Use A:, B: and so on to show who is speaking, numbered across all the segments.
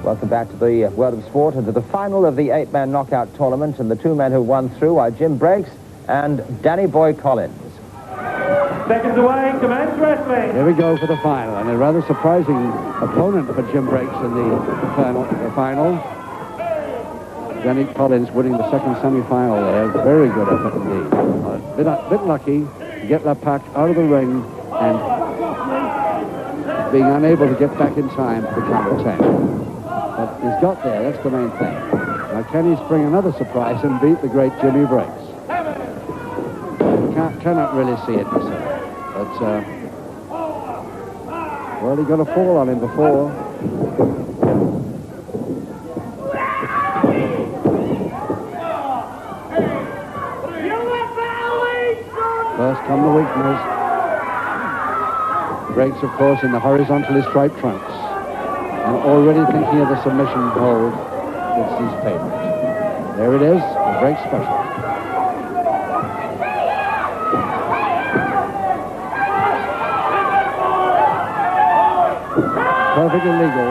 A: Welcome back to the world of sport and to the final of the 8-man knockout tournament. And the two men who won through are Jim Breaks and Danny Boy Collins.
B: Seconds away, commence wrestling.
C: Here we go for the final, and a rather surprising opponent for Jim Breaks in the final. Danny Collins winning the second semi-final there. Very good effort indeed. A bit lucky to get Lepak out of the ring and being unable to get back in time for the count of 10. But he's got there, that's the main thing. Now can he spring another surprise and beat the great Jimmy Breaks? Cannot really see it myself. But, well, he got a fall on him before. First come the weakness. Breaks, of course, in the horizontally striped trunks. And already thinking of the submission hold that's his favorite. There it is, the Breaks special. Perfectly legal.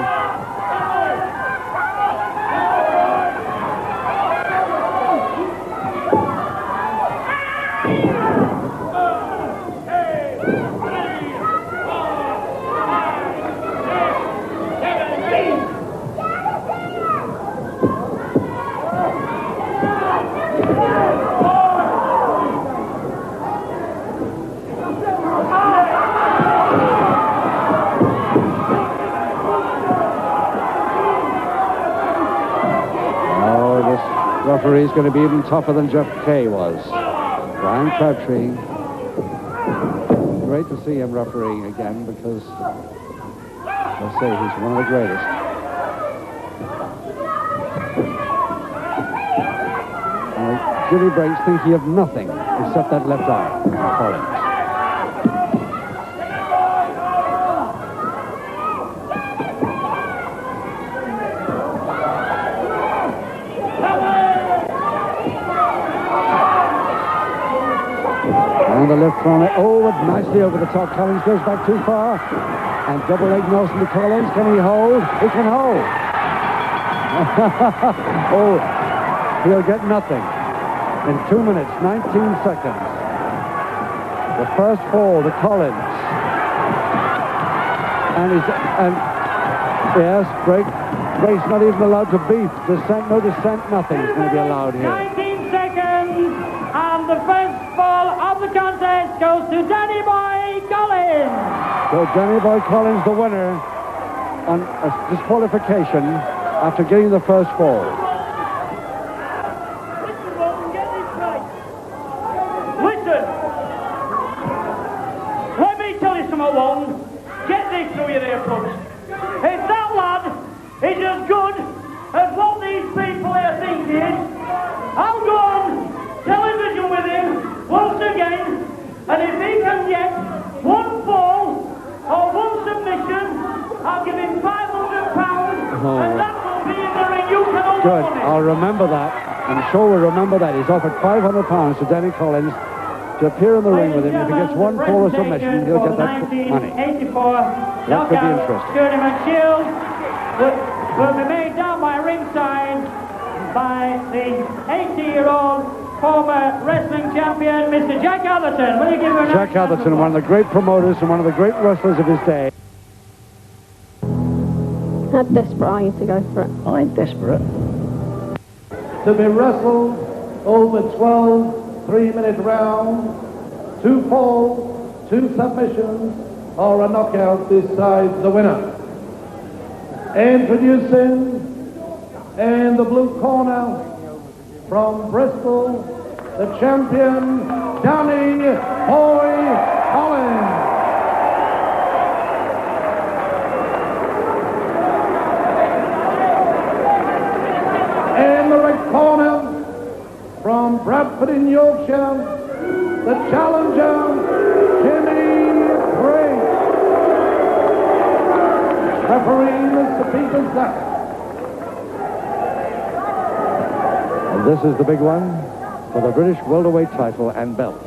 C: Referee's going to be even tougher than Jeff Kay was. Brian Crabtree. Great to see him refereeing again because, I say, he's one of the greatest. Jimmy Breaks thinking of nothing except that left arm. Collins. The left from it. Oh, nicely over the top. Collins goes back too far. And double leg Nelson to Collins. Can he hold? He can hold. Oh, he'll get nothing. In 2 minutes, 19 seconds. The first fall to Collins. And yes, Breaks not even allowed to beat. Descent, no descent, nothing is going to be allowed here.
B: 19 seconds, and the first fall of the contest goes to Danny Boy Collins.
C: So Danny Boy Collins, the winner on a disqualification after getting the first fall.
B: Listen, let me tell you something, one. Get this through your earplugs. If that lad is as good as what these people here think he is, I'll go on television with him once again, and if he can get one fall or one submission, I'll give him £500, and that will be in the ring. You can all
C: Good,
B: on it.
C: I'll remember that. I'm sure we'll remember that. He's offered £500 to Danny Collins to appear in the ring with him. If he gets one fall or submission, he'll get that money.
B: 1984
C: That could be interesting.
B: Tournament Shield will be made down by ringside by the 80-year-old former wrestling champion, Mr. Jack Atherton. Will you give him a
C: Jack Atherton, one of the great promoters and one of the great wrestlers of his day.
D: How desperate are you to go for it?
A: I ain't desperate.
E: To be wrestled over 12 3-minute rounds, 2 falls, 2 submissions, or a knockout decides the winner. Introducing in the blue corner from Bristol, the champion, Danny Boy Collins. In the red corner from Bradford in Yorkshire, the challenger, Jimmy Breaks. Referee, Mr. Peter Zack.
C: And this is the big one for the British welterweight title and belt.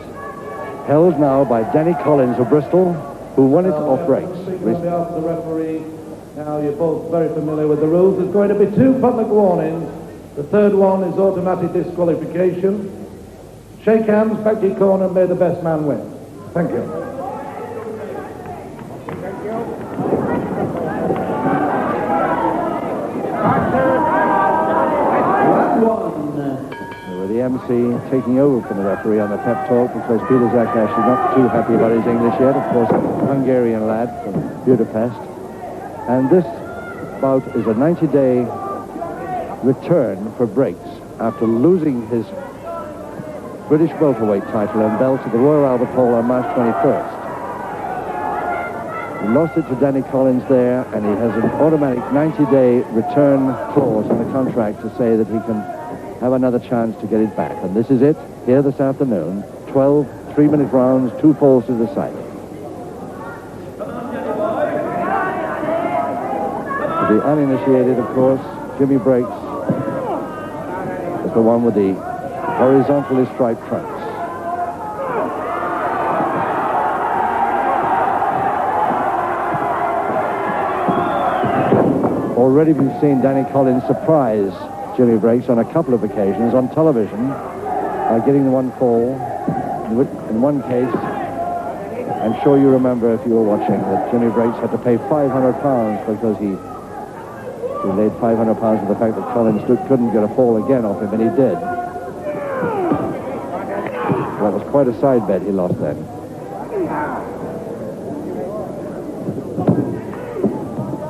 C: Held now by Danny Collins of Bristol, who won it off Breaks.
E: The referee, Now, you're both very familiar with the rules. There's going to be 2 public warnings. The third one is automatic disqualification. Shake hands, back to your corner, and may the best man win. Thank you.
C: With the MC taking over from the referee on the pep talk because Peter Zakash is not too happy about his English yet. Of course, a Hungarian lad from Budapest. And this bout is a 90-day return for Breaks after losing his British welterweight title and belt to the Royal Albert Hall on March 21st. He lost it to Danny Collins there, and he has an automatic 90-day return clause in the contract to say that he can have another chance to get it back. And this is it, here this afternoon. 12 3-minute rounds, 2 falls to decide. For the uninitiated, of course, Jimmy Breaks is the one with the horizontally striped trunks. Already we've seen Danny Collins surprise Jimmy Breaks on a couple of occasions on television by getting the one fall. In one case, I'm sure you remember if you were watching that Jimmy Breaks had to pay £500 because he laid £500 for the fact that Collins couldn't get a fall again off him, and he did. That was quite a side bet he lost then.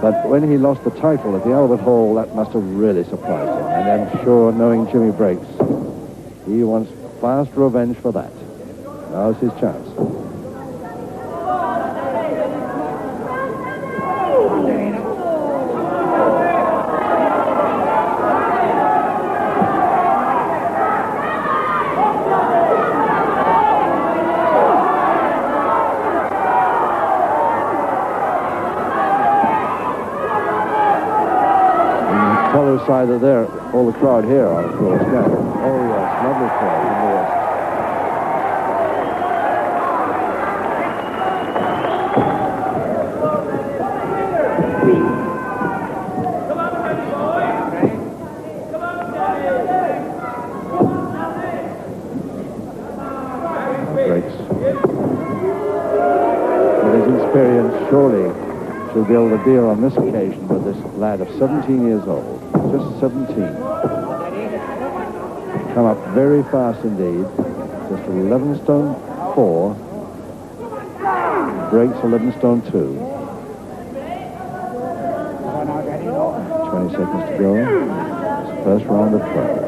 C: But when he lost the title at the Albert Hall, that must have really surprised him. And I'm sure, knowing Jimmy Breaks, he wants fast revenge for that. Now's his chance. Side of there, all the crowd here are, of course, now. Oh, yes, lovely crowd in the west. Breaks. With his experience, surely she'll be able to deal on this occasion with this lad of 17 years old. Just 17. Come up very fast indeed. Just 11 stone 4. Breaks 11 stone 2. 20 seconds to go. First round of 12.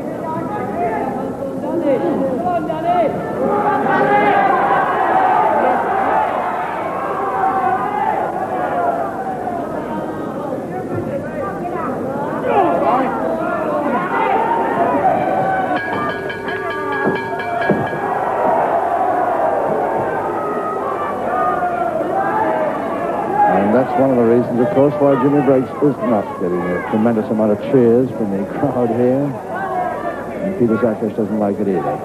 C: One of the reasons, of course, why Jimmy Breaks is not getting a tremendous amount of cheers from the crowd here. And Peter Zakash doesn't like it either.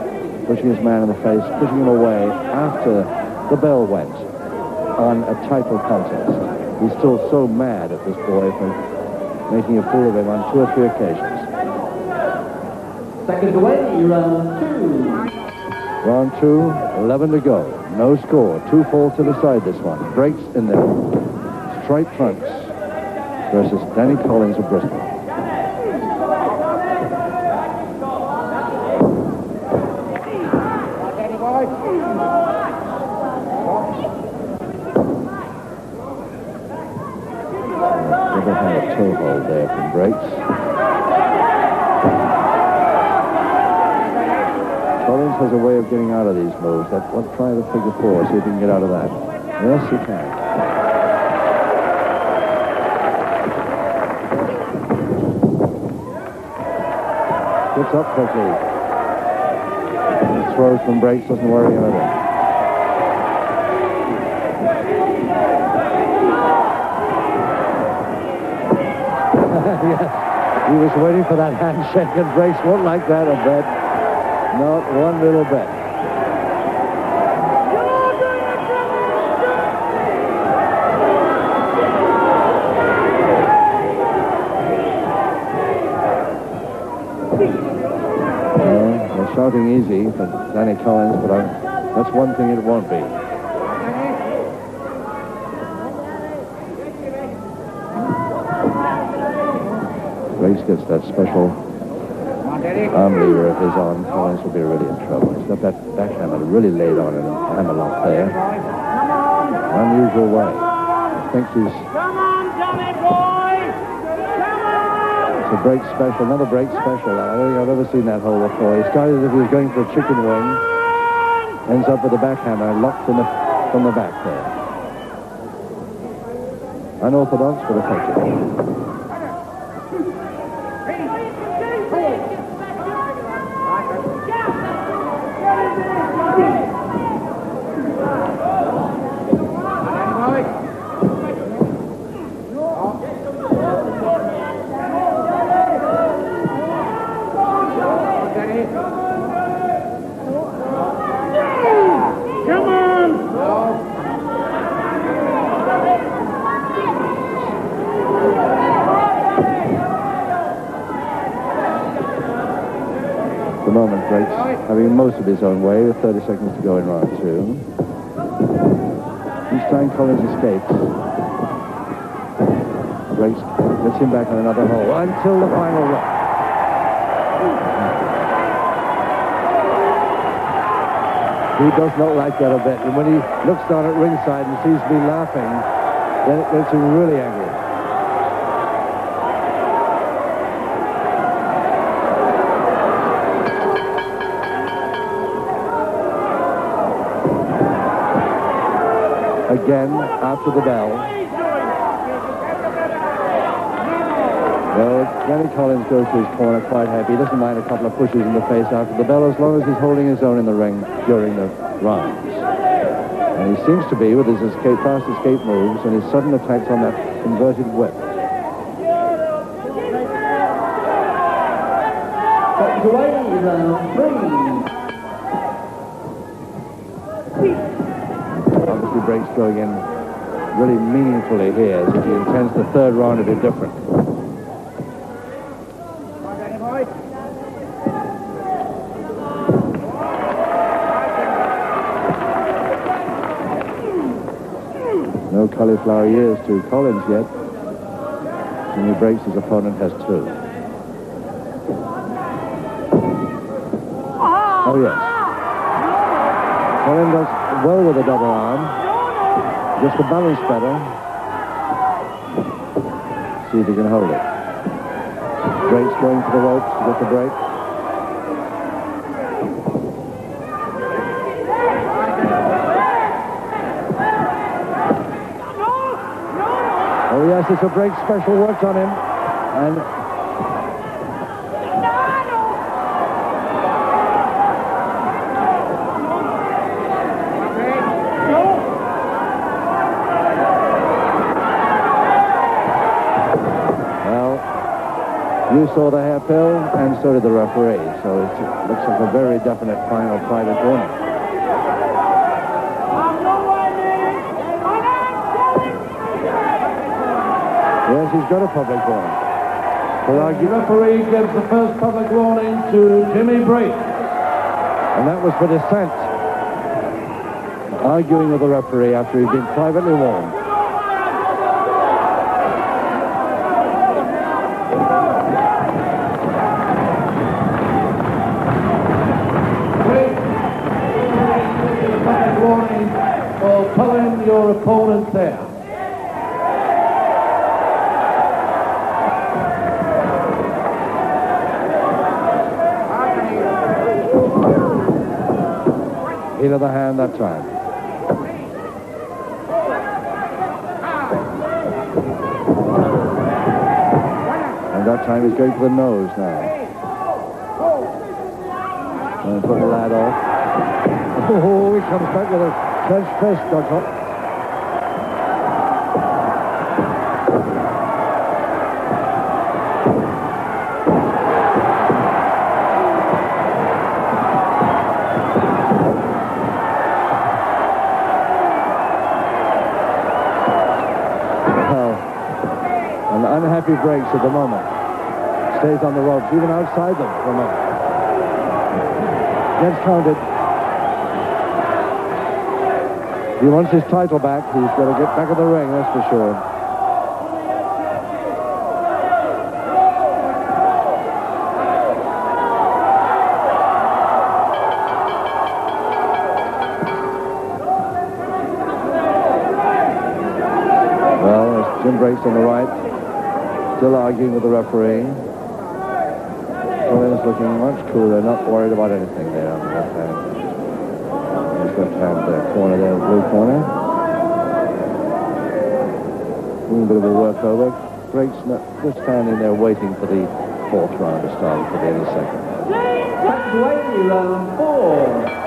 C: Pushing his man in the face, pushing him away after the bell went on a title contest. He's still so mad at this boy for making a fool of him on 2 or 3 occasions.
F: Seconds away, round 2.
C: Round 2, 11 to go. No score. 2 falls to the side this one. Breaks in there. Striped trunks versus Danny Collins of Bristol. Never had a toe hold there from Breaks. Collins has a way of getting out of these moves. Let's try the figure 4, see if he can get out of that. Yes, he can. Gets up quickly. And throws from Breaks, doesn't worry him at all. Yes, he was waiting for that handshake, and Breaks won't like that a bit. Not one little bit. shouting easy for Danny Collins, but that's one thing it won't be. Breaks gets that special arm lever of his on. Collins will be really in trouble. He's got that backhammer really laid on in a hammerlock there. Unusual way. Thinks he's...
B: Come on, Johnny boy! Come on!
C: It's a break special, another break special. I don't think I've ever seen that hole before. He started as if he was going for a chicken wing. Ends up with a backhammer locked from the back there. Unorthodox but effective. The moment Breaks having most of his own way with 30 seconds to go in round 2. Each time Collins escapes. Breaks gets him back on another hole until the final rock. He does not like that a bit, and when he looks down at ringside and sees me laughing, then it makes him really angry. Again, after the bell. Well, Danny Collins goes to his corner quite happy. He doesn't mind a couple of pushes in the face after the bell as long as he's holding his own in the ring during the rounds. And he seems to be, with his fast escape moves and his sudden attacks on that inverted whip.
F: Back away, round 3.
C: Obviously, Breaks going in really meaningfully here, as if he intends the third round to be different. No cauliflower ears to Collins yet. Jimmy Breaks, his opponent, has 2. Oh, yes. Collins does well with a double arm. Just the balance better. See if he can hold it. Breaks going for the ropes to get the break. Oh, yes, it's a Break special. Worked on him. And you saw the hairpin, and so did the referee. So it looks like a very definite final private warning. Yes, he's got a public warning.
E: The referee gives the first public warning to Jimmy Breaks.
C: And that was for dissent. Arguing with the referee after he'd been privately warned.
E: Pulling your opponent there.
C: Heel of the hand that time. And that time he's going for the nose now. And put the lad off. Oh, he comes back with a clenched fist, Doc. Unhappy Breaks at the moment. Stays on the ropes, even outside them for a moment. Gets counted. He wants his title back. He's got to get back in the ring, that's for sure. Well, there's Jim Breaks on the right, still arguing with the referee. Collins looking much cooler, not worried about anything there on the left hand. His left hand corner there, blue corner. A little bit of a workover. Breaks just standing there waiting for the fourth round to start for the end of the second.
F: Back to 80, round 4.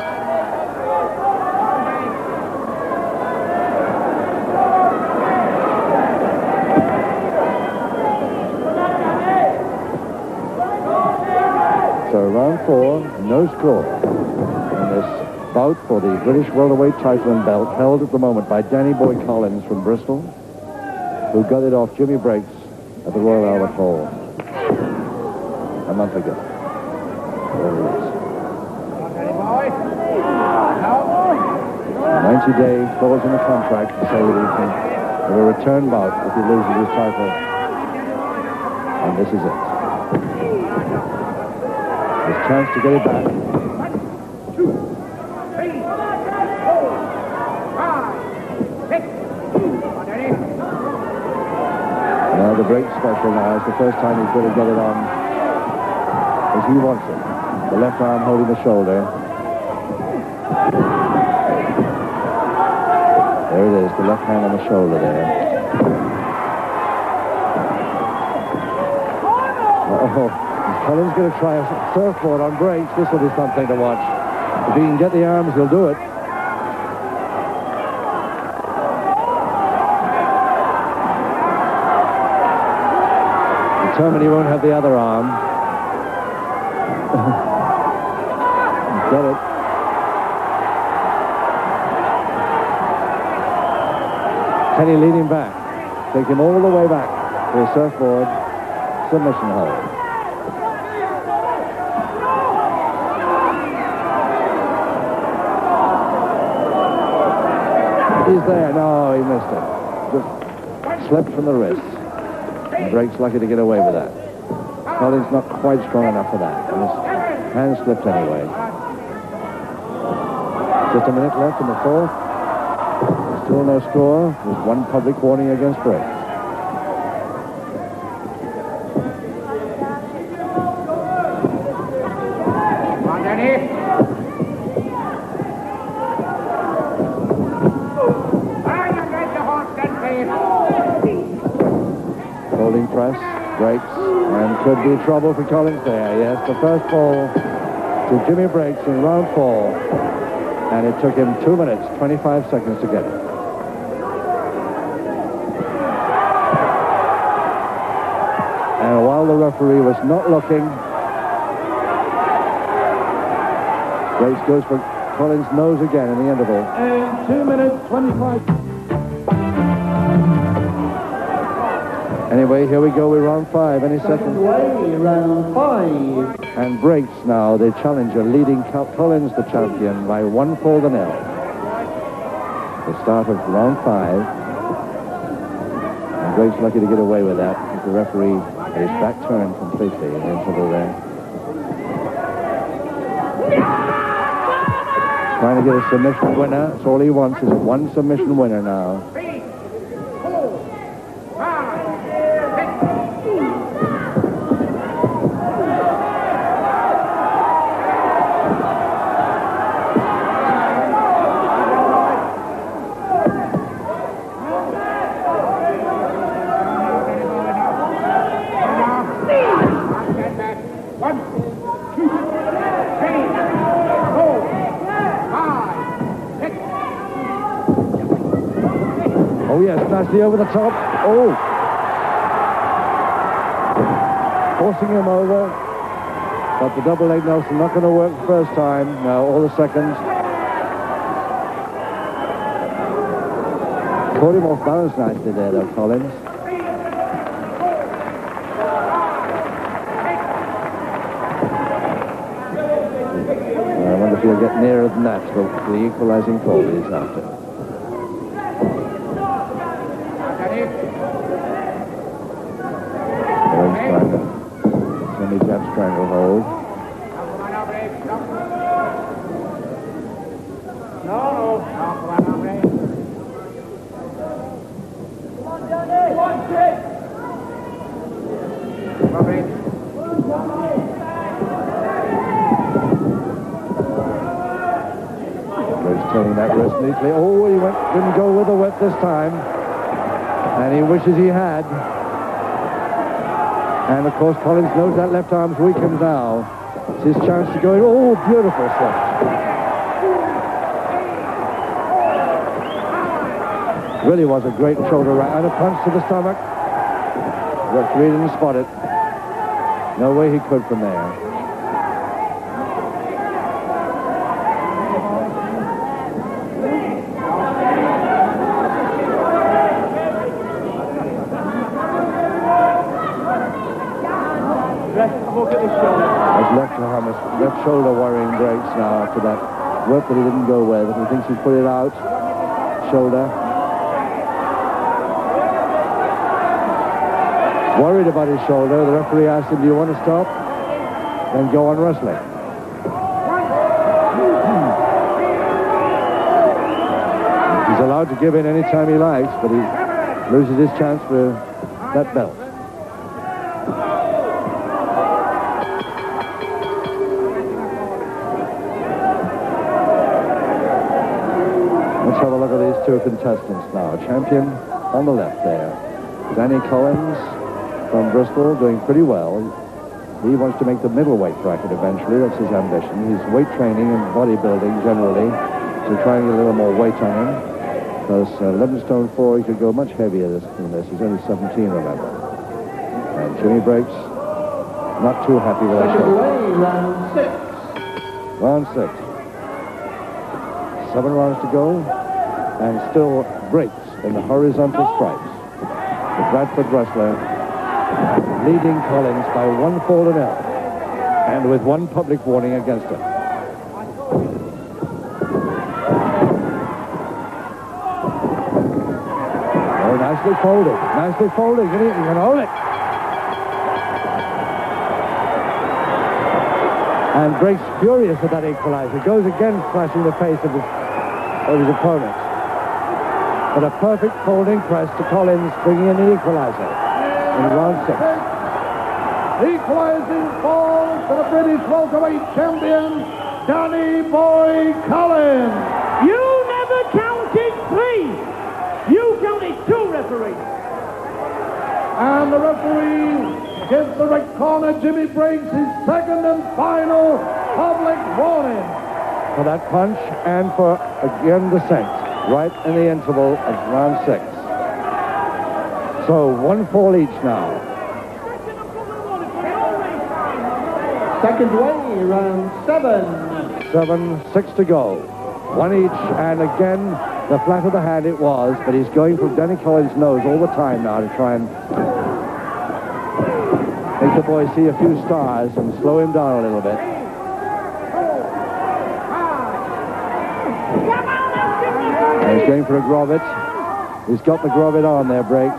C: So round 4, no score. And this bout for the British welterweight title and belt held at the moment by Danny Boy Collins from Bristol, who got it off Jimmy Breaks at the Royal Albert Hall a month ago. There it is. 90-day clause in the contract to say that he can have a return bout if he loses his title. And this is it. His chance to get it back.
B: 1, 2, 3, 4, 5, 6.
C: Now the break special now. It's the first time he's going to get it on as he wants it. The left arm holding the shoulder. There it is, the left hand on the shoulder there. Uh-oh. Collins going to try a surfboard on Breaks. This will be something to watch. If he can get the arms, he'll do it. Determined he won't have the other arm. He's got it. Can he lead him back? Take him all the way back to a surfboard submission hold. He's there. No, he missed it. Just slipped from the wrist. And Breaks lucky to get away with that. Collins not quite strong enough for that. And his hand slipped anyway. Just a minute left in the fourth. Still no score. There's one public warning against Breaks. Holding press, Breaks, and could be trouble for Collins there. Yes, the first ball to Jimmy Breaks in round 4, and it took him 2 minutes, 25 seconds to get it. And while the referee was not looking, Breaks goes for Collins' nose again in the interval.
E: And 2 minutes, 25.
C: Anyway, here we go with round 5. Any second.
F: Second way, round 5.
C: And Breaks now, the challenger, leading Collins, the champion, by 1 fall to 0. The start of round 5. And Breaks lucky to get away with that. The referee had his back turned completely in the interval there. Trying to get a submission winner. That's all he wants is one submission winner now.
B: 3, 4, 5, 1, 2, 3, 4, 5, 6.
C: Oh yes, nicely over the top. Oh! Forcing him over. But the double leg Nelson not going to work the first time. No, all the seconds. Caught him off balance nicely there though, Collins. I wonder he'll get nearer than that to the equalizing call he's after. Collins trying to semi-jab stranglehold. Turning that wrist neatly. Oh, he didn't go with the whip this time. And he wishes he had. And, of course, Collins knows that left arm's weakened now. It's his chance to go in. Oh, beautiful shot. Really was a great shoulder right. And a punch to the stomach. Referee didn't spot it. No way he could from there. Left shoulder worrying breaks now after that whip that he didn't go with. He thinks he's put it out. Shoulder. Worried about his shoulder. The referee asked him, do you want to stop? Then go on wrestling. He's allowed to give in any time he likes, but he loses his chance for that belt. Let's have a look at these two contestants now. Champion on the left there. Danny Collins from Bristol, doing pretty well. He wants to make the middleweight bracket eventually. That's his ambition. He's weight training and bodybuilding generally, so trying to get a little more weight on him. Because 11 stone 4, he could go much heavier than this. He's only 17, remember. And Jimmy Breaks, not too happy with that shot.
F: Round 6.
C: Round 6. 7 rounds to go, and still Breaks in the horizontal stripes. The Bradford wrestler leading Collins by 1 fall to 0, and with 1 public warning against him. Oh, nicely folded. Nicely folded. You can hold it. And Breaks furious at that equalizer. Goes again slashing the face of his opponent. But a perfect folding press to Collins, bringing in the equalizer in round 6.
E: Equalizing fall to the British welterweight champion, Danny Boy Collins.
B: You never counted 3. You counted 2, referee.
E: And the referee gives the right corner, Jimmy Breaks, his second and final public warning.
C: For that punch and for, again, descent, right in the interval of round 6. So 1 fall each now.
F: Second way, round 7.
C: 7, 6 to go. 1 each, and again, the flat of the hand it was, but he's going for Danny Collins' nose all the time now to try and make the boy see a few stars and slow him down a little bit. And he's going for a Grovit. He's got the Grovit on there, Breaks.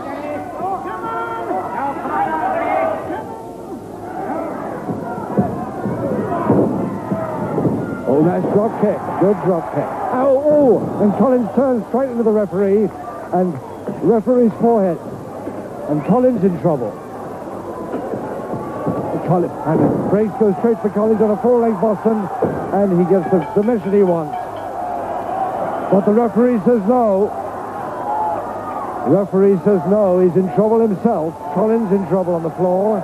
C: Oh, nice drop kick. Good drop kick. Oh, and Collins turns straight into the referee, and referee's forehead. And Collins in trouble. And Breaks goes straight for Collins on a 4-leg Boston, and he gets the submission he wants. But the referee says no. The referee says no. He's in trouble himself. Collins in trouble on the floor.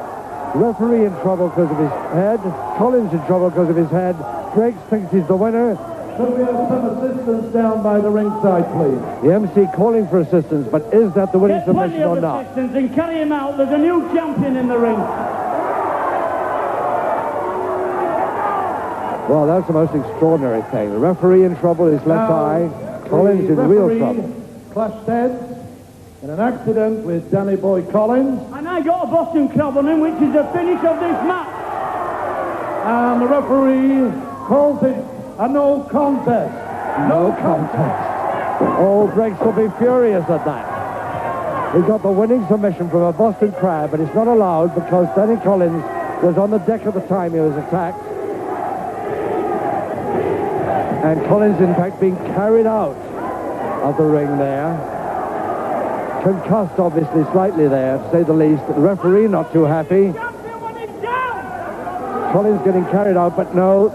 C: Referee in trouble because of his head. Collins in trouble because of his head. Breaks thinks he's the winner.
E: Could we have some assistance down by the ringside, please?
C: The MC calling for assistance, but is that the winning
B: Get plenty
C: submission or
B: of
C: not?
B: assistance and carry him out. There's a new champion in the ring.
C: Well, that's the most extraordinary thing. The referee in trouble, his left eye. Collins in real trouble.
E: Clashed heads in an accident with Danny Boy Collins.
B: And I got a Boston Club on him, which is the finish of this match.
E: And the referee calls it a no contest.
C: No contest. Oh, Briggs will be furious at that. He got the winning submission from a Boston Crab, but it's not allowed because Danny Collins was on the deck at the time he was attacked. And Collins, in fact, being carried out of the ring there. Concussed, obviously, slightly there, to say the least. The referee not too happy. Collins getting carried out, but no,